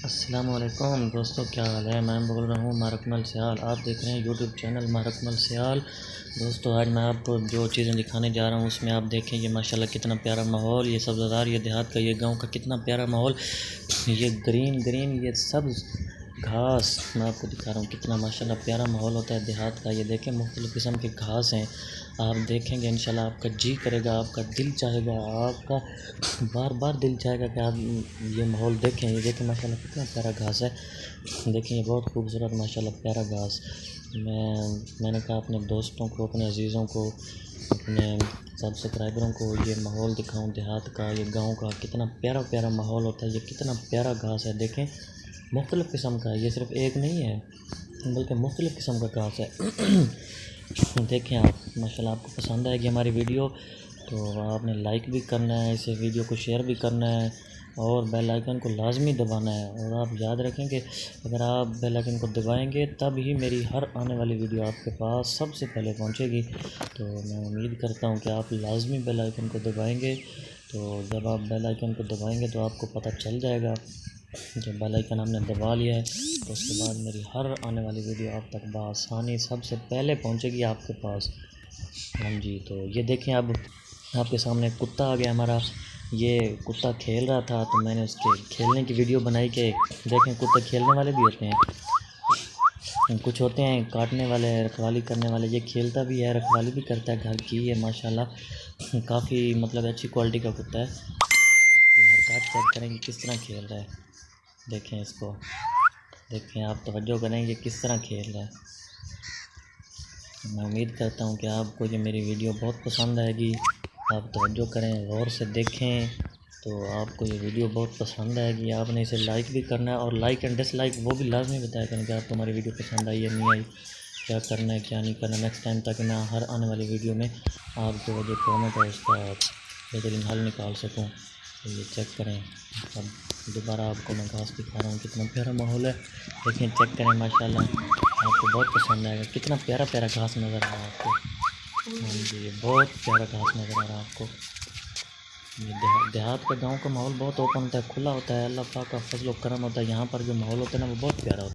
अस्सलामुअलैकुम दोस्तों, क्या हाल है। मैं बोल रहा हूँ मारकमल सियाल। आप देख रहे हैं यूट्यूब चैनल मारकमल सियाल। दोस्तों, आज मैं आपको जो चीज़ें दिखाने जा रहा हूँ उसमें आप देखें ये माशाल्लाह कितना प्यारा माहौल, ये सब्ज़ार, ये देहात का, ये गांव का कितना प्यारा माहौल, ये ग्रीन ग्रीन, ये सब्ज़ घास मैं आपको दिखा रहा हूँ। कितना माशाल्लाह प्यारा माहौल होता है देहात का। ये देखें मुख्तलिफ़ किस्म के घास हैं। आप देखेंगे इंशाल्लाह आपका जी करेगा, आपका दिल चाहेगा, आपका बार बार दिल चाहेगा कि आप ये माहौल देखें। ये देखें माशाल्लाह कितना प्यारा घास है। देखें ये बहुत खूबसूरत माशाल्लाह प्यारा घास। मैंने कहा अपने दोस्तों को, अपने अजीज़ों को, अपने सब्सक्राइबरों को ये माहौल दिखाऊं देहात का, ये गांव का कितना प्यारा प्यारा माहौल होता है। ये कितना प्यारा घास है। देखें मुख्तलिफ़ किस्म का है, ये सिर्फ़ एक नहीं है बल्कि मुख्तलिफ़ किस्म का घास है। देखें आप माशाल्लाह आपको पसंद आएगी हमारी वीडियो तो आपने लाइक भी करना है, इसे वीडियो को शेयर भी करना है और बेल आइकन को लाजमी दबाना है। और आप याद रखें कि अगर आप बेल आइकन को दबाएंगे तब ही मेरी हर आने वाली वीडियो आपके पास सबसे पहले पहुंचेगी। तो मैं उम्मीद करता हूं कि आप लाजमी बेल आइकन को दबाएंगे। तो जब आप बेल आइकन को दबाएंगे तो आपको पता चल जाएगा। जब बेल आइकन आपने दबा लिया है तो उसके बाद मेरी हर आने वाली वीडियो आप तक बआसानी सबसे पहले पहुंचेगी आपके पास। हाँ जी, तो ये देखें अब आपके सामने कुत्ता आ गया हमारा। ये कुत्ता खेल रहा था तो मैंने उसके खेलने की वीडियो बनाई कि देखें कुत्ते खेलने वाले भी होते हैं, कुछ होते हैं काटने वाले, रखवाली करने वाले। ये खेलता भी है, रखवाली भी करता है घर की। ये माशाल्लाह काफ़ी मतलब अच्छी क्वालिटी का कुत्ता है। इसकी हरकत चेक करेंगे किस तरह खेल रहा है। देखें इसको, देखें आप तवज्जो करेंगे किस तरह खेल रहा है। मैं उम्मीद करता हूँ कि आपको ये मेरी वीडियो बहुत पसंद आएगी। आप तवज्जो करें, गौर से देखें तो आपको ये वीडियो बहुत पसंद आएगी। आपने इसे लाइक भी करना है और लाइक एंड डिसलाइक वो भी लाजमी बताया करें कि आपको हमारी वीडियो पसंद आई या नहीं आई, क्या करना है क्या नहीं करना नेक्स्ट टाइम, ताकि मैं हर आने वाली वीडियो में आपको जो कॉमेंट है उसका बेहतरीन हल निकाल सकूँ। तो ये चेक करें। अब दोबारा आपको मैं घास दिखा रहा हूँ, कितना प्यारा माहौल है। देखें चेक करें माशाल्लाह आपको बहुत पसंद आएगा। कितना प्यारा प्यारा घास नज़र आ रहा है आपको। हाँ जी, बहुत प्यारा घास नज़र आ रहा है आपको। ये देहात का, गांव का माहौल बहुत ओपन होता है, खुला होता है। अल्लाह पाक का फजल व करम होता है। यहाँ पर जो माहौल होता है ना वो बहुत प्यारा होता है।